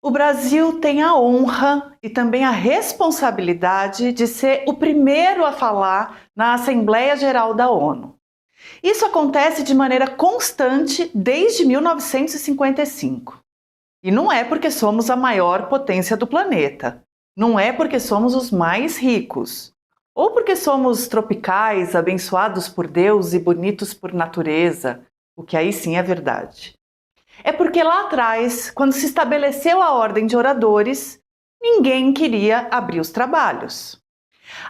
O Brasil tem a honra e também a responsabilidade de ser o primeiro a falar na Assembleia Geral da ONU. Isso acontece de maneira constante desde 1955. E não é porque somos a maior potência do planeta, não é porque somos os mais ricos, ou porque somos tropicais, abençoados por Deus e bonitos por natureza, o que aí sim é verdade. É porque lá atrás, quando se estabeleceu a ordem de oradores, ninguém queria abrir os trabalhos.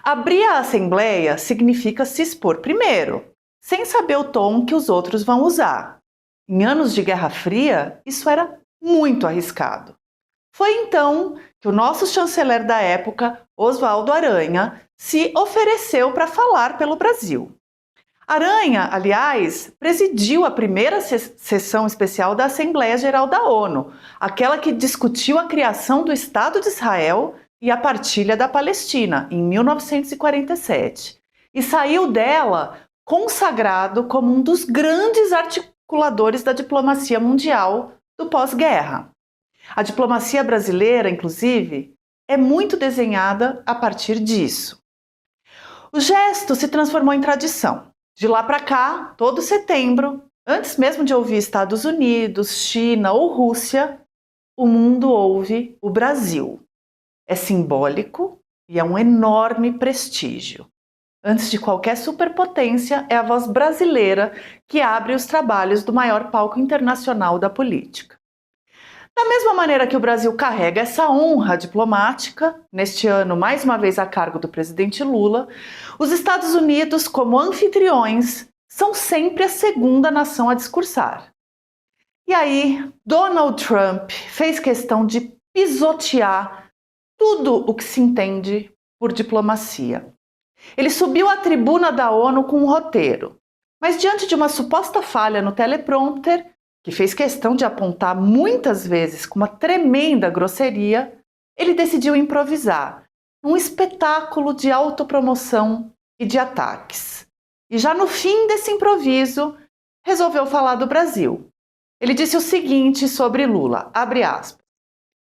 Abrir a Assembleia significa se expor primeiro, sem saber o tom que os outros vão usar. Em anos de Guerra Fria, isso era muito arriscado. Foi então que o nosso chanceler da época, Oswaldo Aranha, se ofereceu para falar pelo Brasil. Aranha, aliás, presidiu a primeira sessão especial da Assembleia Geral da ONU, aquela que discutiu a criação do Estado de Israel e a partilha da Palestina, em 1947. E saiu dela consagrado como um dos grandes articuladores da diplomacia mundial do pós-guerra. A diplomacia brasileira, inclusive, é muito desenhada a partir disso. O gesto se transformou em tradição. De lá para cá, todo setembro, antes mesmo de ouvir Estados Unidos, China ou Rússia, o mundo ouve o Brasil. É simbólico e é um enorme prestígio. Antes de qualquer superpotência, é a voz brasileira que abre os trabalhos do maior palco internacional da política. Da mesma maneira que o Brasil carrega essa honra diplomática, neste ano mais uma vez a cargo do presidente Lula, os Estados Unidos, como anfitriões, são sempre a segunda nação a discursar. E aí, Donald Trump fez questão de pisotear tudo o que se entende por diplomacia. Ele subiu à tribuna da ONU com um roteiro, mas diante de uma suposta falha no teleprompter, que fez questão de apontar muitas vezes com uma tremenda grosseria, ele decidiu improvisar, um espetáculo de autopromoção e de ataques. E já no fim desse improviso, resolveu falar do Brasil. Ele disse o seguinte sobre Lula, abre aspas,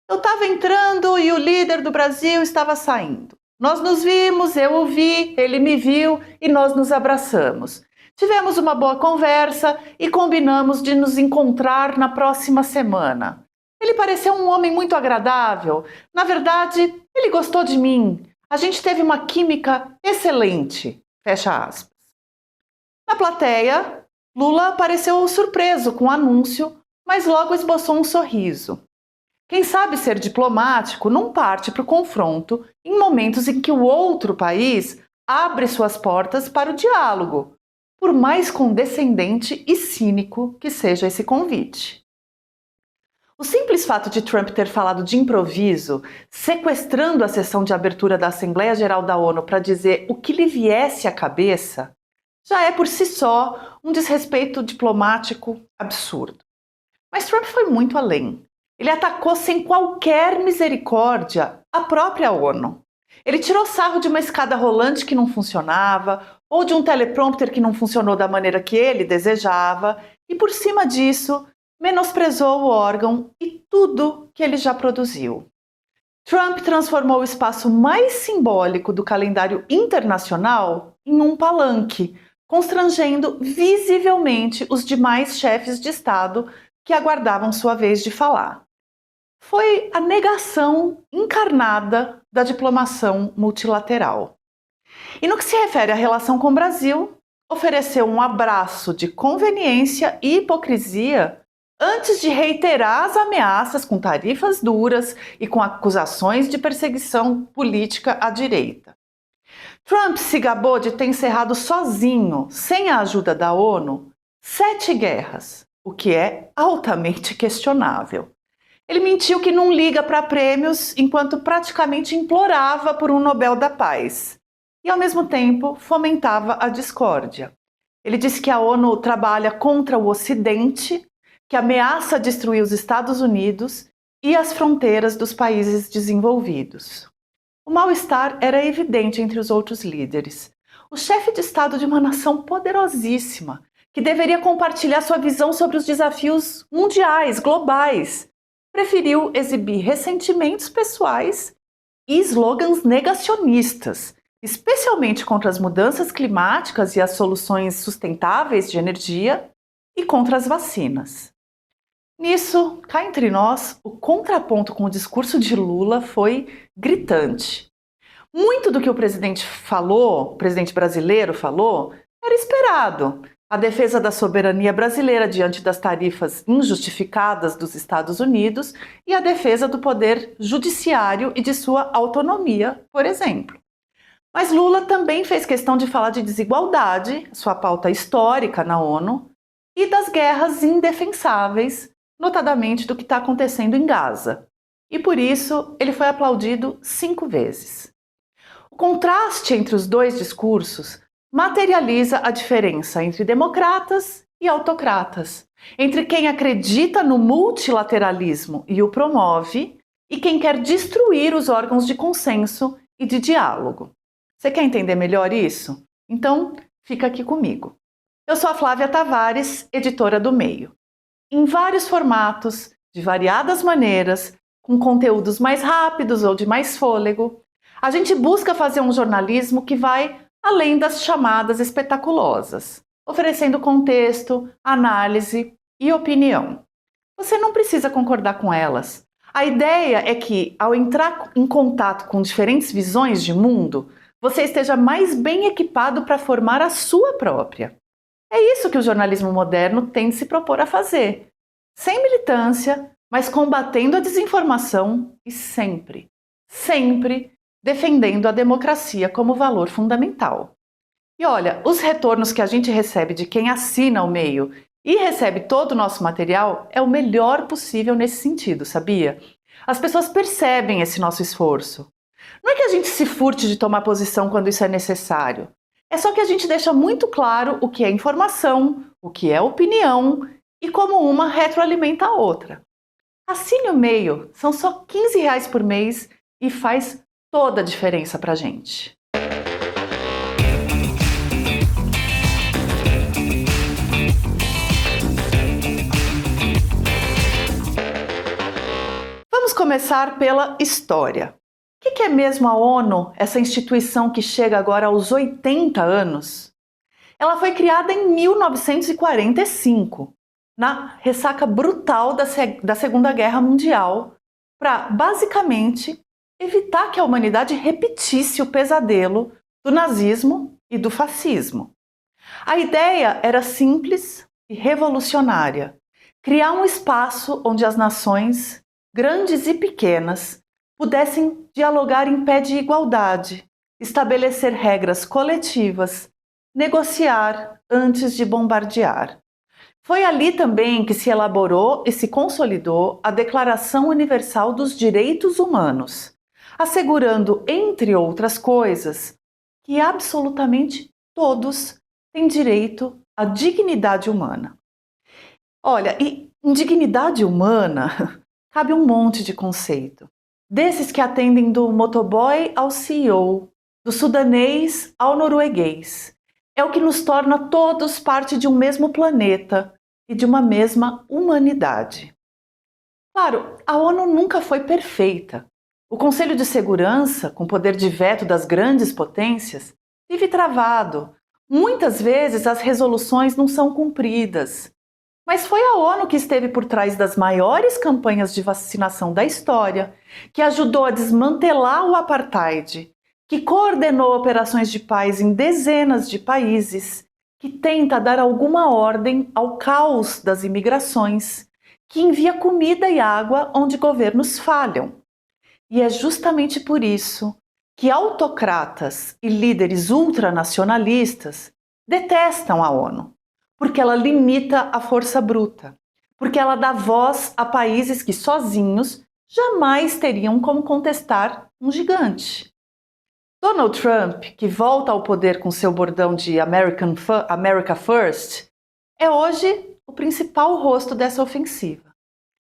eu estava entrando e o líder do Brasil estava saindo. Nós nos vimos, eu o vi, ele me viu e nós nos abraçamos. Tivemos uma boa conversa e combinamos de nos encontrar na próxima semana. Ele pareceu um homem muito agradável. Na verdade, ele gostou de mim. A gente teve uma química excelente. Fecha aspas. Na plateia, Lula pareceu surpreso com o anúncio, mas logo esboçou um sorriso. Quem sabe ser diplomático não parte para o confronto em momentos em que o outro país abre suas portas para o diálogo, por mais condescendente e cínico que seja esse convite. O simples fato de Trump ter falado de improviso, sequestrando a sessão de abertura da Assembleia Geral da ONU para dizer o que lhe viesse à cabeça, já é por si só um desrespeito diplomático absurdo. Mas Trump foi muito além. Ele atacou sem qualquer misericórdia a própria ONU. Ele tirou sarro de uma escada rolante que não funcionava, ou de um teleprompter que não funcionou da maneira que ele desejava, e por cima disso, menosprezou o órgão e tudo que ele já produziu. Trump transformou o espaço mais simbólico do calendário internacional em um palanque, constrangendo visivelmente os demais chefes de Estado que aguardavam sua vez de falar. Foi a negação encarnada da diplomação multilateral. E no que se refere à relação com o Brasil, ofereceu um abraço de conveniência e hipocrisia antes de reiterar as ameaças com tarifas duras e com acusações de perseguição política à direita. Trump se gabou de ter encerrado sozinho, sem a ajuda da ONU, 7 guerras, o que é altamente questionável. Ele mentiu que não liga para prêmios enquanto praticamente implorava por um Nobel da Paz. E, ao mesmo tempo, fomentava a discórdia. Ele disse que a ONU trabalha contra o Ocidente, que ameaça destruir os Estados Unidos e as fronteiras dos países desenvolvidos. O mal-estar era evidente entre os outros líderes. O chefe de Estado de uma nação poderosíssima, que deveria compartilhar sua visão sobre os desafios mundiais, globais, preferiu exibir ressentimentos pessoais e slogans negacionistas, especialmente contra as mudanças climáticas e as soluções sustentáveis de energia e contra as vacinas. Nisso, cá entre nós, o contraponto com o discurso de Lula foi gritante. Muito do que o presidente brasileiro falou, era esperado. A defesa da soberania brasileira diante das tarifas injustificadas dos Estados Unidos e a defesa do poder judiciário e de sua autonomia, por exemplo. Mas Lula também fez questão de falar de desigualdade, sua pauta histórica na ONU, e das guerras indefensáveis, notadamente do que está acontecendo em Gaza. E por isso ele foi aplaudido 5 vezes. O contraste entre os dois discursos materializa a diferença entre democratas e autocratas, entre quem acredita no multilateralismo e o promove e quem quer destruir os órgãos de consenso e de diálogo. Você quer entender melhor isso? Então, fica aqui comigo. Eu sou a Flávia Tavares, editora do Meio. Em vários formatos, de variadas maneiras, com conteúdos mais rápidos ou de mais fôlego, a gente busca fazer um jornalismo que vai além das chamadas espetaculosas, oferecendo contexto, análise e opinião. Você não precisa concordar com elas. A ideia é que, ao entrar em contato com diferentes visões de mundo, você esteja mais bem equipado para formar a sua própria. É isso que o jornalismo moderno tem de se propor a fazer, sem militância, mas combatendo a desinformação e sempre defendendo a democracia como valor fundamental. E olha, os retornos que a gente recebe de quem assina o Meio e recebe todo o nosso material é o melhor possível nesse sentido, sabia? As pessoas percebem esse nosso esforço. Não é que a gente se furte de tomar posição quando isso é necessário. É só que a gente deixa muito claro o que é informação, o que é opinião e como uma retroalimenta a outra. Assine o Meio, são só R$ 15 por mês e faz toda a diferença pra gente. Vamos começar pela história. O que é mesmo a ONU, essa instituição que chega agora aos 80 anos? Ela foi criada em 1945, na ressaca brutal da Segunda Guerra Mundial, para, basicamente, evitar que a humanidade repetisse o pesadelo do nazismo e do fascismo. A ideia era simples e revolucionária: criar um espaço onde as nações, grandes e pequenas, pudessem dialogar em pé de igualdade, estabelecer regras coletivas, negociar antes de bombardear. Foi ali também que se elaborou e se consolidou a Declaração Universal dos Direitos Humanos, assegurando, entre outras coisas, que absolutamente todos têm direito à dignidade humana. Olha, e em dignidade humana cabe um monte de conceito. Desses que atendem do motoboy ao CEO, do sudanês ao norueguês. É o que nos torna todos parte de um mesmo planeta e de uma mesma humanidade. Claro, a ONU nunca foi perfeita. O Conselho de Segurança, com poder de veto das grandes potências, vive travado. Muitas vezes as resoluções não são cumpridas. Mas foi a ONU que esteve por trás das maiores campanhas de vacinação da história, que ajudou a desmantelar o apartheid, que coordenou operações de paz em dezenas de países, que tenta dar alguma ordem ao caos das imigrações, que envia comida e água onde governos falham. E é justamente por isso que autocratas e líderes ultranacionalistas detestam a ONU. Porque ela limita a força bruta, porque ela dá voz a países que sozinhos jamais teriam como contestar um gigante. Donald Trump, que volta ao poder com seu bordão de America First, é hoje o principal rosto dessa ofensiva.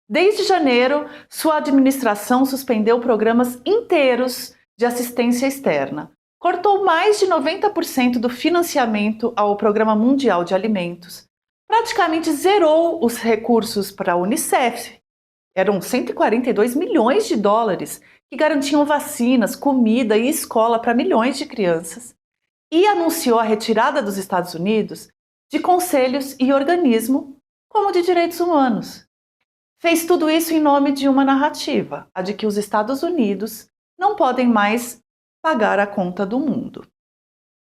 Desde janeiro, sua administração suspendeu programas inteiros de assistência externa, cortou mais de 90% do financiamento ao Programa Mundial de Alimentos, praticamente zerou os recursos para a Unicef Eram 142 milhões de dólares que garantiam vacinas, comida e escola para milhões de crianças. E anunciou a retirada dos Estados Unidos de conselhos e organismos como de direitos humanos. Fez tudo isso em nome de uma narrativa, a de que os Estados Unidos não podem mais pagar a conta do mundo.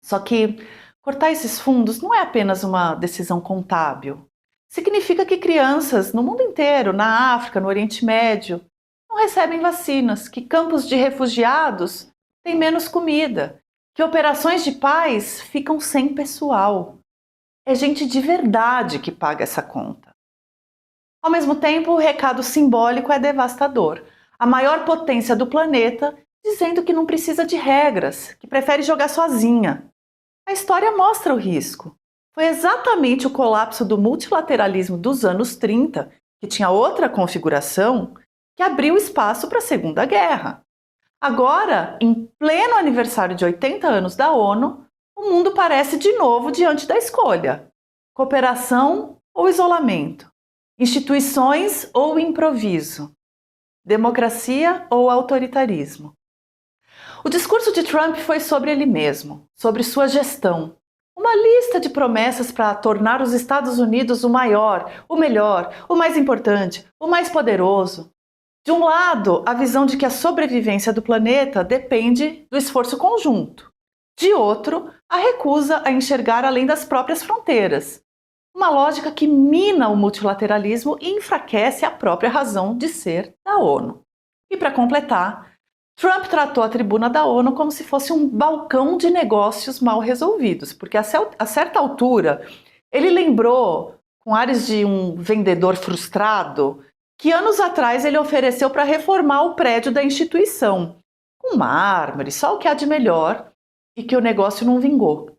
Só que cortar esses fundos não é apenas uma decisão contábil. Significa que crianças no mundo inteiro, na África, no Oriente Médio, não recebem vacinas, que campos de refugiados têm menos comida, que operações de paz ficam sem pessoal. É gente de verdade que paga essa conta. Ao mesmo tempo, o recado simbólico é devastador. A maior potência do planeta dizendo que não precisa de regras, que prefere jogar sozinha. A história mostra o risco. Foi exatamente o colapso do multilateralismo dos anos 30, que tinha outra configuração, que abriu espaço para a Segunda Guerra. Agora, em pleno aniversário de 80 anos da ONU, o mundo parece de novo diante da escolha: cooperação ou isolamento, instituições ou improviso, democracia ou autoritarismo. O discurso de Trump foi sobre ele mesmo, sobre sua gestão. Uma lista de promessas para tornar os Estados Unidos o maior, o melhor, o mais importante, o mais poderoso. De um lado, a visão de que a sobrevivência do planeta depende do esforço conjunto. De outro, a recusa a enxergar além das próprias fronteiras. Uma lógica que mina o multilateralismo e enfraquece a própria razão de ser da ONU. E para completar, Trump tratou a tribuna da ONU como se fosse um balcão de negócios mal resolvidos, porque a certa altura ele lembrou, com ares de um vendedor frustrado, que anos atrás ele ofereceu para reformar o prédio da instituição, com mármore, só o que há de melhor, e que o negócio não vingou.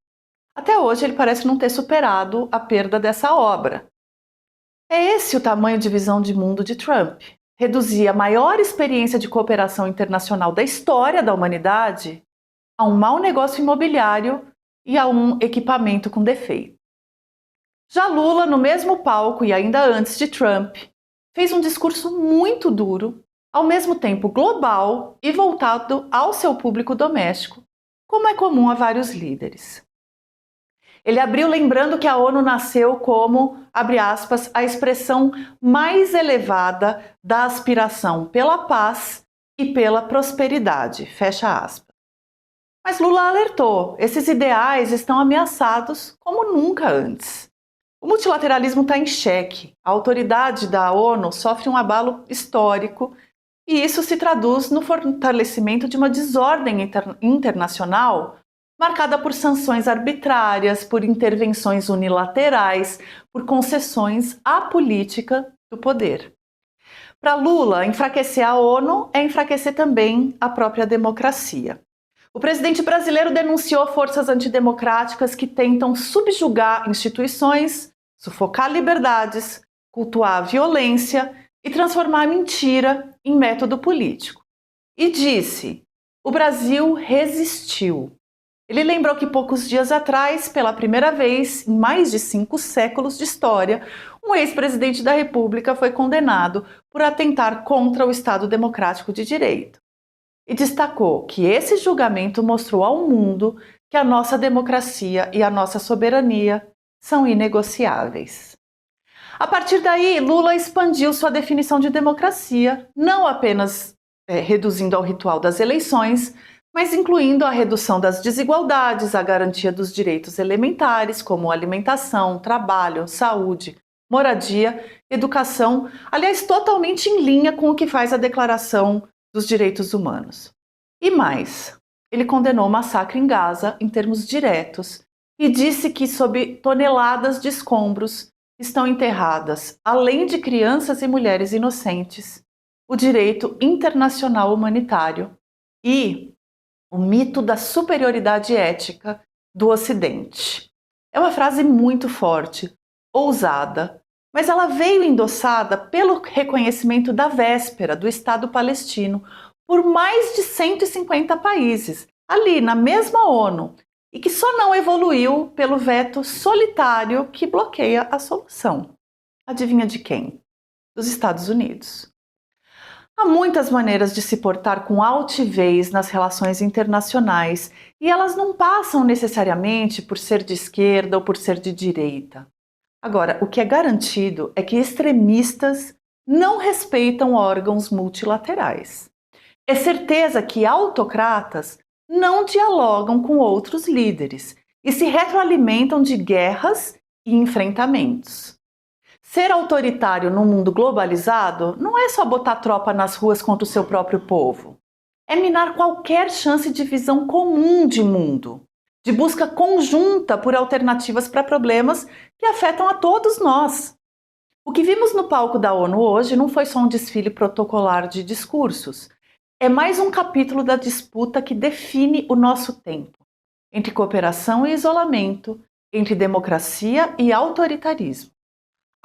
Até hoje ele parece não ter superado a perda dessa obra. É esse o tamanho de visão de mundo de Trump. Reduzir a maior experiência de cooperação internacional da história da humanidade a um mau negócio imobiliário e a um equipamento com defeito. Já Lula, no mesmo palco e ainda antes de Trump, fez um discurso muito duro, ao mesmo tempo global e voltado ao seu público doméstico, como é comum a vários líderes. Ele abriu lembrando que a ONU nasceu como, abre aspas, a expressão mais elevada da aspiração pela paz e pela prosperidade, fecha aspas. Mas Lula alertou, esses ideais estão ameaçados como nunca antes. O multilateralismo está em xeque, a autoridade da ONU sofre um abalo histórico e isso se traduz no fortalecimento de uma desordem internacional marcada por sanções arbitrárias, por intervenções unilaterais, por concessões à política do poder. Para Lula, enfraquecer a ONU é enfraquecer também a própria democracia. O presidente brasileiro denunciou forças antidemocráticas que tentam subjugar instituições, sufocar liberdades, cultuar a violência e transformar a mentira em método político. E disse: o Brasil resistiu. Ele lembrou que poucos dias atrás, pela primeira vez em mais de 5 séculos de história, um ex-presidente da República foi condenado por atentar contra o Estado Democrático de Direito. E destacou que esse julgamento mostrou ao mundo que a nossa democracia e a nossa soberania são inegociáveis. A partir daí, Lula expandiu sua definição de democracia, não apenas reduzindo ao ritual das eleições, mas incluindo a redução das desigualdades, a garantia dos direitos elementares, como alimentação, trabalho, saúde, moradia, educação, aliás, totalmente em linha com o que faz a Declaração dos Direitos Humanos. E mais, ele condenou o massacre em Gaza em termos diretos e disse que sob toneladas de escombros estão enterradas, além de crianças e mulheres inocentes, o direito internacional humanitário e o mito da superioridade ética do Ocidente. É uma frase muito forte, ousada, mas ela veio endossada pelo reconhecimento da véspera do Estado palestino por mais de 150 países, ali na mesma ONU, e que só não evoluiu pelo veto solitário que bloqueia a solução. Adivinha de quem? Dos Estados Unidos. Há muitas maneiras de se portar com altivez nas relações internacionais e elas não passam necessariamente por ser de esquerda ou por ser de direita. Agora, o que é garantido é que extremistas não respeitam órgãos multilaterais. É certeza que autocratas não dialogam com outros líderes e se retroalimentam de guerras e enfrentamentos. Ser autoritário num mundo globalizado não é só botar tropa nas ruas contra o seu próprio povo. É minar qualquer chance de visão comum de mundo, de busca conjunta por alternativas para problemas que afetam a todos nós. O que vimos no palco da ONU hoje não foi só um desfile protocolar de discursos. É mais um capítulo da disputa que define o nosso tempo, entre cooperação e isolamento, entre democracia e autoritarismo.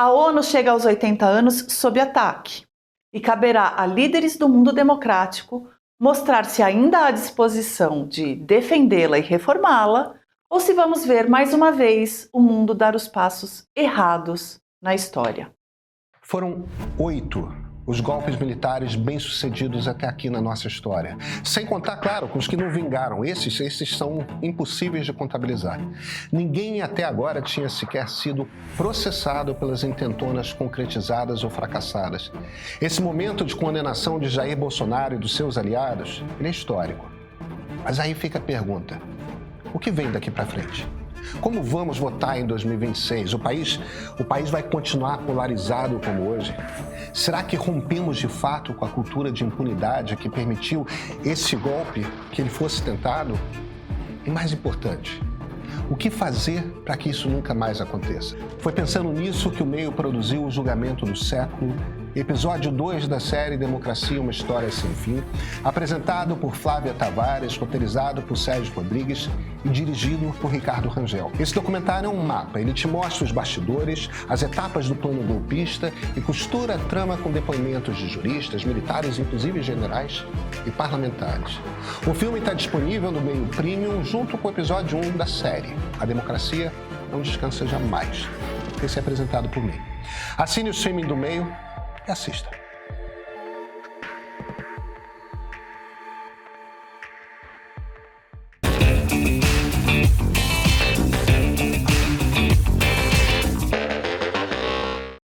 A ONU chega aos 80 anos sob ataque e caberá a líderes do mundo democrático mostrar se ainda há disposição de defendê-la e reformá-la ou se vamos ver mais uma vez o mundo dar os passos errados na história. Foram 8 os golpes militares bem-sucedidos até aqui na nossa história. Sem contar, claro, com os que não vingaram. Esses são impossíveis de contabilizar. Ninguém até agora tinha sequer sido processado pelas intentonas concretizadas ou fracassadas. Esse momento de condenação de Jair Bolsonaro e dos seus aliados, ele é histórico. Mas aí fica a pergunta: o que vem daqui para frente? Como vamos votar em 2026? O país vai continuar polarizado como hoje? Será que rompemos de fato com a cultura de impunidade que permitiu esse golpe, que ele fosse tentado? E mais importante, o que fazer para que isso nunca mais aconteça? Foi pensando nisso que o Meio produziu o Julgamento do Século, episódio 2 da série Democracia, uma História Sem Fim, apresentado por Flávia Tavares, roteirizado por Sérgio Rodrigues e dirigido por Ricardo Rangel. Esse documentário é um mapa, ele te mostra os bastidores, as etapas do plano golpista e costura a trama com depoimentos de juristas, militares, inclusive generais e parlamentares. O filme está disponível no Meio Premium junto com o episódio 1 da série. A democracia não descansa jamais. Esse é apresentado por mim. Assine o streaming do Meio e assista.